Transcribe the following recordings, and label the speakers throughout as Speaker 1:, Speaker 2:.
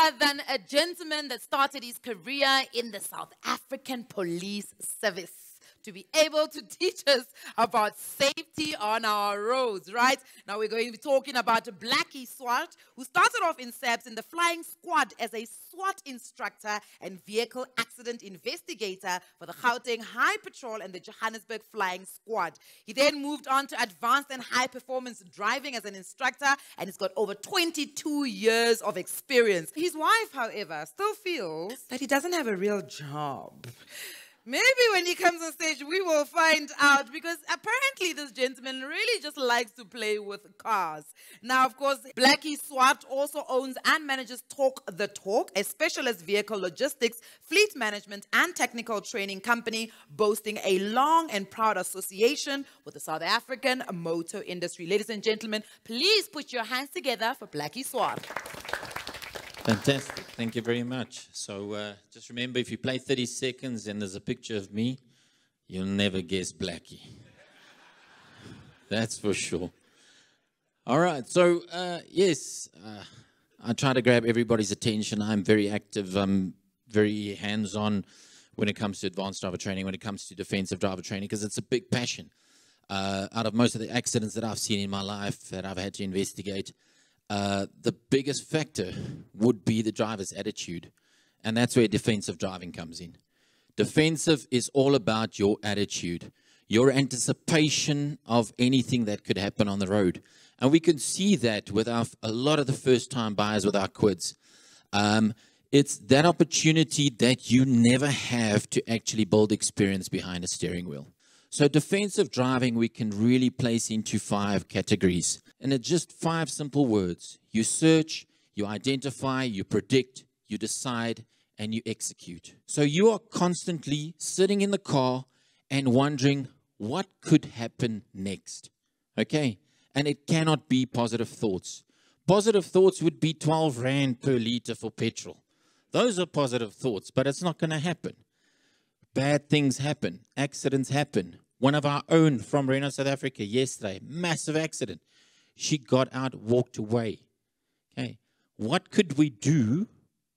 Speaker 1: other than a gentleman that started his career in the South African Police Service to be able to teach us about safety on our roads, right? Now we're going to be talking about Blackie Swart, who started off in SAPS in the flying squad as a SWAT instructor and vehicle accident investigator for the Gauteng High Patrol and the Johannesburg Flying Squad. He then moved on to advanced and high performance driving as an instructor, and he's got over 22 years of experience. His wife, however, still feels that he doesn't have a real job. Maybe when he comes on stage, we will find out, because apparently this gentleman really just likes to play with cars. Now, of course, Blackie Swart also owns and manages Talk the Talk, a specialist vehicle logistics, fleet management, and technical training company boasting a long and proud association with the South African motor industry. Ladies and gentlemen, please put your hands together for Blackie Swart.
Speaker 2: Fantastic. Thank you very much. So just remember, if you play 30 seconds and there's a picture of me, you'll never guess Blackie. That's for sure. All right. So, yes, I try to grab everybody's attention. I'm very active. I'm very hands-on when it comes to advanced driver training, when it comes to defensive driver training, because it's a big passion. Out of most of the accidents that I've seen in my life that I've had to investigate, the biggest factor would be the driver's attitude. And that's where defensive driving comes in. Defensive is all about your attitude, your anticipation of anything that could happen on the road. And we can see that with a lot of the first-time buyers with our quids. It's that opportunity that you never have to actually build experience behind a steering wheel. So defensive driving, we can really place into 5 categories. And it's just 5 simple words. You search, you identify, you predict, you decide, and you execute. So you are constantly sitting in the car and wondering what could happen next. Okay? And it cannot be positive thoughts. Positive thoughts would be 12 Rand per litre for petrol. Those are positive thoughts, but it's not going to happen. Bad things happen. Accidents happen. One of our own from Reno, South Africa, yesterday, massive accident. She got out, walked away. Okay, what could we do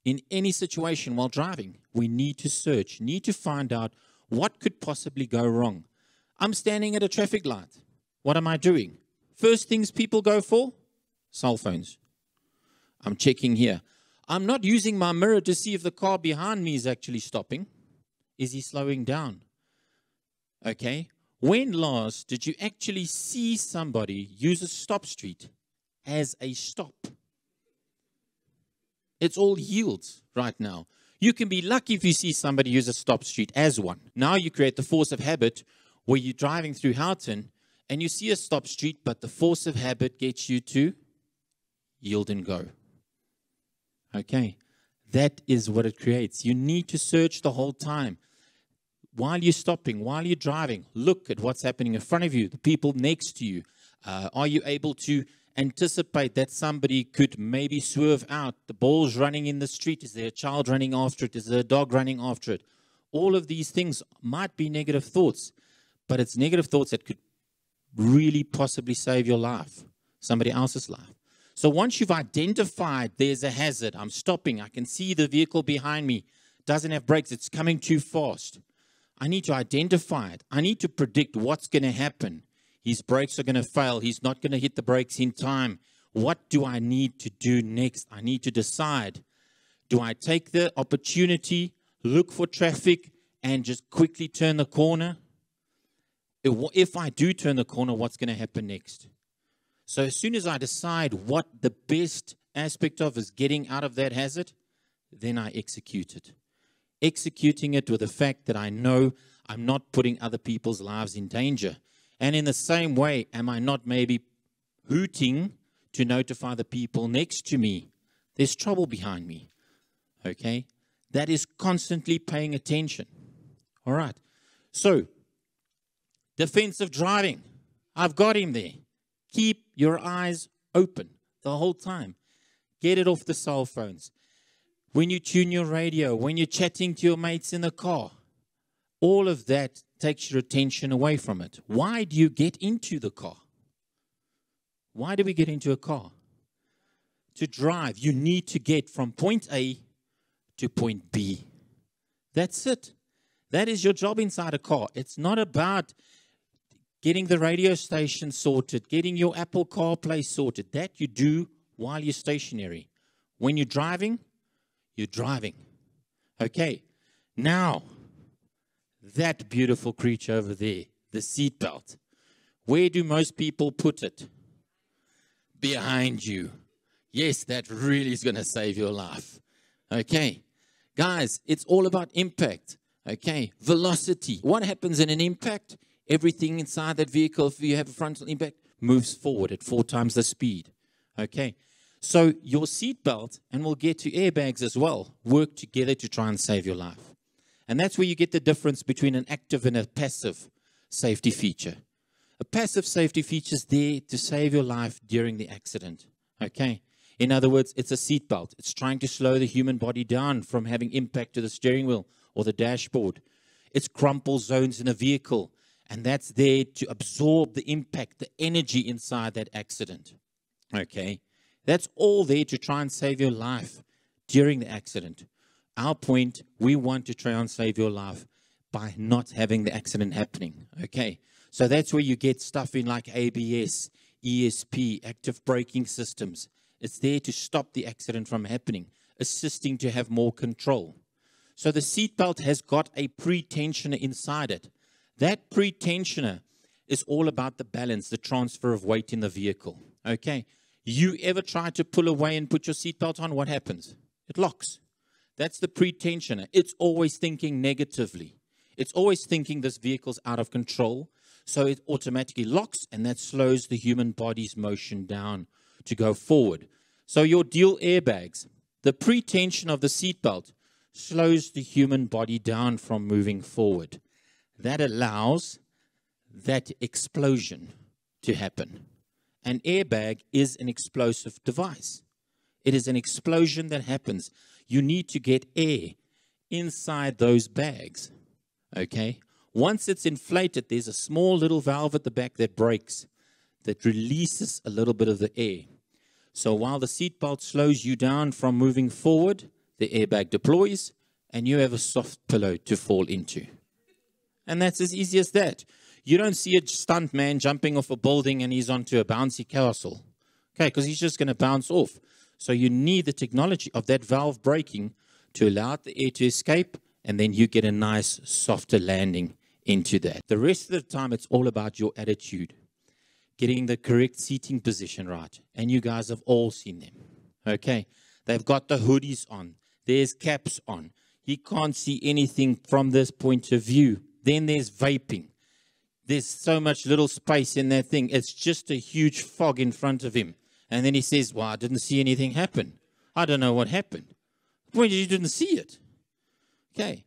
Speaker 2: in any situation while driving? We need to search, need to find out what could possibly go wrong. I'm standing at a traffic light. What am I doing? First things people go for? Cell phones. I'm checking here. I'm not using my mirror to see if the car behind me is actually stopping. Is he slowing down? Okay. When last did you actually see somebody use a stop street as a stop? It's all yields right now. You can be lucky if you see somebody use a stop street as one. Now you create the force of habit where you're driving through Houghton and you see a stop street, but the force of habit gets you to yield and go. Okay, that is what it creates. You need to search the whole time. While you're stopping, while you're driving, look at what's happening in front of you, the people next to you. Are you able to anticipate that somebody could maybe swerve out? The ball's running in the street. Is there a child running after it? Is there a dog running after it? All of these things might be negative thoughts, but it's negative thoughts that could really possibly save your life, somebody else's life. So once you've identified there's a hazard, I'm stopping, I can see the vehicle behind me, doesn't have brakes, it's coming too fast. I need to identify it. I need to predict what's going to happen. His brakes are going to fail. He's not going to hit the brakes in time. What do I need to do next? I need to decide. Do I take the opportunity, look for traffic, and just quickly turn the corner? If I do turn the corner, what's going to happen next? So as soon as I decide what the best aspect of is getting out of that hazard, then I execute it. Executing it with the fact that I know I'm not putting other people's lives in danger. And in the same way, am I not maybe hooting to notify the people next to me? There's trouble behind me. Okay? That is constantly paying attention. All right. So, defensive driving. I've got him there. Keep your eyes open the whole time. Get it off the cell phones. When you tune your radio, when you're chatting to your mates in the car, all of that takes your attention away from it. Why do you get into the car? Why do we get into a car? to drive, you need to get from point A to point B. That's it. That is your job inside a car. It's not about getting the radio station sorted, getting your Apple CarPlay sorted. That you do while you're stationary. When you're driving, you're driving. Okay, now, that beautiful creature over there, the seatbelt. Where do most people put it? Behind you. Yes, that really is going to save your life. Okay, guys, it's all about impact. Okay, velocity. What happens in an impact? Everything inside that vehicle, if you have a frontal impact, moves forward at 4 times the speed. Okay, so your seatbelt, and we'll get to airbags as well, work together to try and save your life. And that's where you get the difference between an active and a passive safety feature. A passive safety feature is there to save your life during the accident. Okay, in other words, it's a seatbelt. It's trying to slow the human body down from having impact to the steering wheel or the dashboard. It's crumple zones in a vehicle, and that's there to absorb the impact, the energy inside that accident. Okay, that's all there to try and save your life during the accident. Our point, we want to try and save your life by not having the accident happening. Okay, so that's where you get stuff in like ABS, ESP, active braking systems. It's there to stop the accident from happening, assisting to have more control. So the seatbelt has got a pre-tensioner inside it. That pre-tensioner is all about the balance, the transfer of weight in the vehicle. Okay, you ever try to pull away and put your seatbelt on, what happens? It locks. That's the pre-tensioner. It's always thinking negatively. It's always thinking this vehicle's out of control, so it automatically locks, and that slows the human body's motion down to go forward. So your dual airbags, the pre-tension of the seatbelt slows the human body down from moving forward. That allows that explosion to happen. An airbag is an explosive device. It is an explosion that happens. You need to get air inside those bags. Okay? Once it's inflated, there's a small little valve at the back that breaks, that releases a little bit of the air. So while the seatbelt slows you down from moving forward, the airbag deploys, and you have a soft pillow to fall into. And that's as easy as that. You don't see a stunt man jumping off a building and he's onto a bouncy castle. Okay, because he's just going to bounce off. So you need the technology of that valve breaking to allow the air to escape, and then you get a nice, softer landing into that. The rest of the time, it's all about your attitude, getting the correct seating position right. And you guys have all seen them. Okay, they've got the hoodies on. There's caps on. He can't see anything from this point of view. Then there's vaping. There's so much little space in that thing. It's just a huge fog in front of him. And then he says, well, I didn't see anything happen. I don't know what happened. The point is you didn't see it. Okay.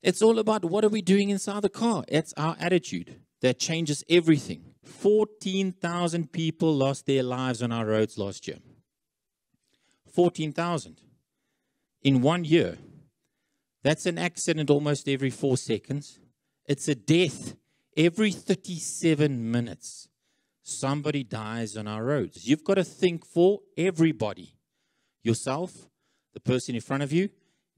Speaker 2: It's all about what are we doing inside the car. It's our attitude that changes everything. 14,000 people lost their lives on our roads last year. 14,000. In 1 year. That's an accident almost every 4 seconds. It's a death every 37 minutes. Somebody dies on our roads. You've got to think for everybody. Yourself, the person in front of you,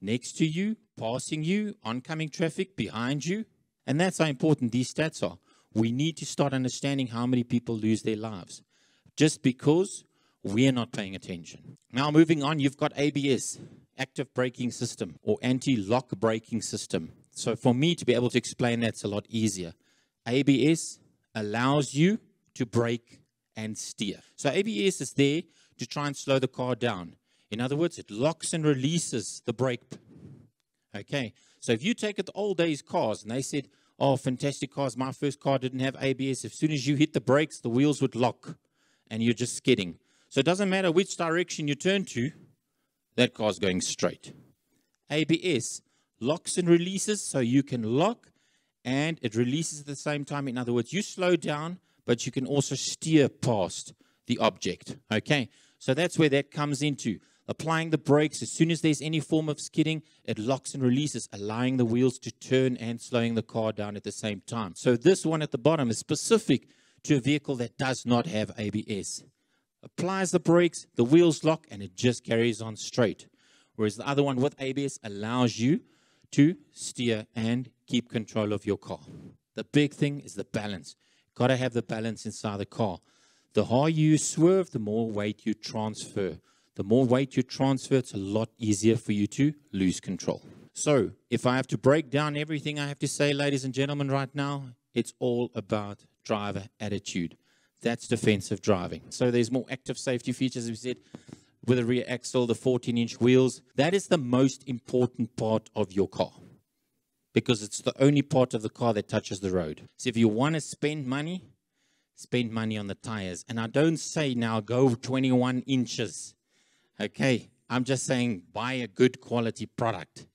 Speaker 2: next to you, passing you, oncoming traffic, behind you. And that's how important these stats are. We need to start understanding how many people lose their lives just because we're not paying attention. Now, moving on, you've got ABS, active braking system, or anti-lock braking system. So for me to be able to explain that's a lot easier. ABS allows you to brake and steer. So ABS is there to try and slow the car down. In other words, it locks and releases the brake. Okay, so if you take it the old days cars, and they said, oh, fantastic cars, my first car didn't have ABS. As soon as you hit the brakes, the wheels would lock, and you're just skidding. So it doesn't matter which direction you turn to, that car's going straight. ABS locks and releases, so you can lock, and it releases at the same time. In other words, you slow down, but you can also steer past the object. Okay, so that's where that comes into. Applying the brakes, as soon as there's any form of skidding, it locks and releases, allowing the wheels to turn and slowing the car down at the same time. So this one at the bottom is specific to a vehicle that does not have ABS. applies the brakes, the wheels lock, and it just carries on straight. Whereas the other one with ABS allows you to steer and keep control of your car. The big thing is the balance. Got to have the balance inside the car. The harder you swerve, the more weight you transfer. The more weight you transfer, it's a lot easier for you to lose control. So, if I have to break down everything I have to say, ladies and gentlemen, right now, it's all about driver attitude. That's defensive driving. So there's more active safety features, as we said, with the rear axle, the 14-inch wheels. That is the most important part of your car, because it's the only part of the car that touches the road. So if you want to spend money on the tires. And I don't say now go 21 inches. Okay, I'm just saying buy a good quality product.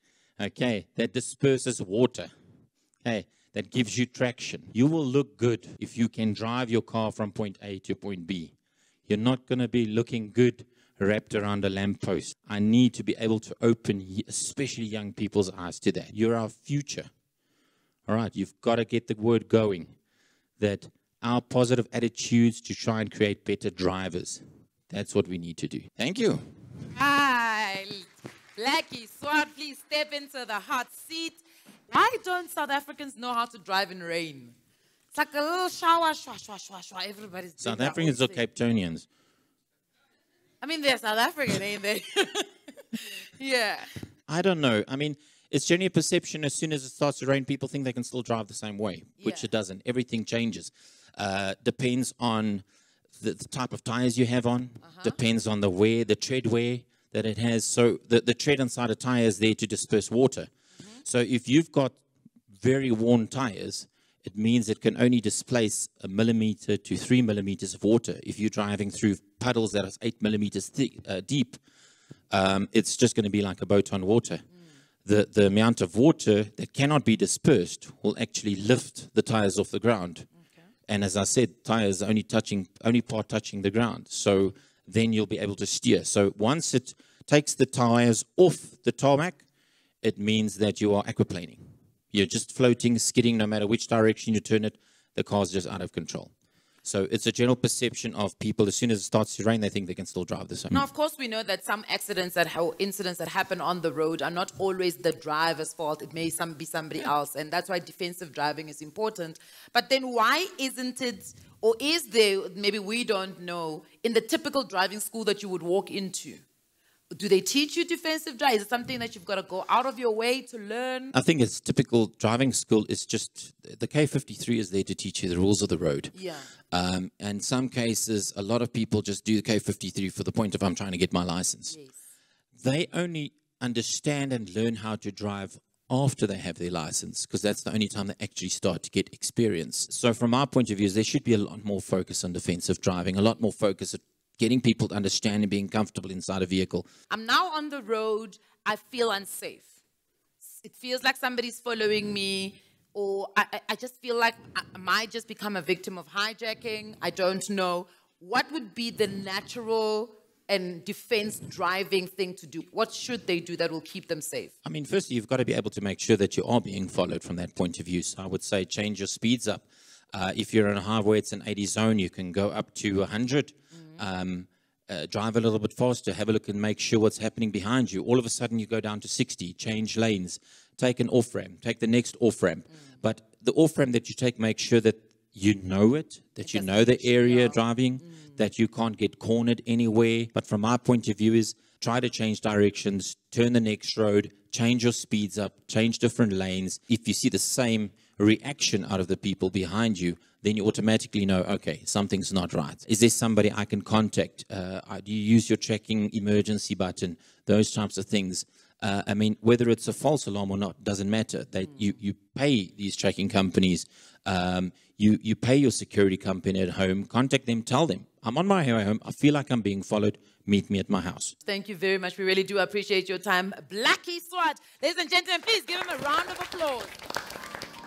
Speaker 2: Okay, that disperses water. Okay, that gives you traction. You will look good if you can drive your car from point A to point B. You're not going to be looking good wrapped around a lamppost. I need to be able to open, especially young people's eyes to that. You're our future. All right, you've got to get the word going that our positive attitudes to try and create better drivers. That's what we need to do. Thank you.
Speaker 1: Hi, Blackie Swart, please step into the hot seat. Why don't South Africans know how to drive in rain? It's like a little shower, shwa, shwa, shwa, shwa. Everybody's doing
Speaker 2: South Africans or Cape Townians?
Speaker 1: I mean, they're South African, ain't they? Yeah.
Speaker 2: I don't know. I mean, it's generally a perception as soon as it starts to rain, people think they can still drive the same way, which it doesn't. Everything changes. Depends on the type of tires you have on, depends on the wear, the tread wear that it has. So the tread inside a tire is there to disperse water. So if you've got very worn tires, it means it can only displace 1 millimeter to 3 millimeters of water. If you're driving through puddles that are 8 millimeters deep, it's just going to be like a boat on water. The amount of water that cannot be dispersed will actually lift the tires off the ground. And as I said, tires are only part touching the ground. So then you'll be able to steer. So once it takes the tires off the tarmac, it means that you are aquaplaning. You're just floating, skidding, no matter which direction you turn it, the car's just out of control. So it's a general perception of people, as soon as it starts to rain, they think they can still drive the same.
Speaker 1: Now, of course, we know that some accidents or incidents that happen on the road are not always the driver's fault. It may be somebody else, and that's why defensive driving is important. But then why isn't it, or is there, maybe we don't know, in the typical driving school that you would walk into? Do they teach you defensive driving? Is it something that you've got to go out of your way to learn?
Speaker 2: I think it's typical driving school is just, the K53 is there to teach you the rules of the road.
Speaker 1: Yeah.
Speaker 2: And in some cases, a lot of people just do the K53 for the point of I'm trying to get my license.
Speaker 1: Yes.
Speaker 2: They only understand and learn how to drive after they have their license, because that's the only time they actually start to get experience. So from our point of view, there should be a lot more focus on defensive driving, a lot more focus at getting people to understand and being comfortable inside a vehicle.
Speaker 1: I'm now on the road. I feel unsafe. It feels like somebody's following me, or I just feel like I might just become a victim of hijacking. I don't know. What would be the natural and defense driving thing to do? What should they do that will keep them safe?
Speaker 2: I mean, firstly, you've got to be able to make sure that you are being followed from that point of view. So I would say change your speeds up. If you're in a highway, it's an 80 zone, you can go up to 100. Drive a little bit faster, have a look and make sure what's happening behind you. All of a sudden you go down to 60, change lanes, take an off-ramp, take the next off-ramp. But the off-ramp that you take, make sure that you know it, that you know the area driving, that you can't get cornered anywhere. But from our point of view is try to change directions, turn the next road, change your speeds up, change different lanes. If you see the same reaction out of the people behind you, then you automatically know, okay, something's not right. Is there somebody I can contact? Do you use your tracking emergency button? Those types of things. I mean, whether it's a false alarm or not, doesn't matter. You pay these tracking companies. You pay your security company at home. Contact them, tell them, I'm on my way home. I feel like I'm being followed. Meet me at my house.
Speaker 1: Thank you very much. We really do appreciate your time. Blackie Swart. Ladies and gentlemen, please give him a round of applause.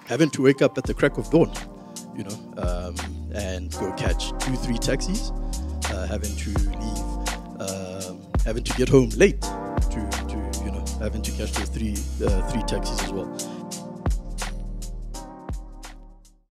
Speaker 3: Having to wake up at the crack of dawn, and go catch 2-3 taxis, having to leave, having to get home late, to having to catch those three taxis as well.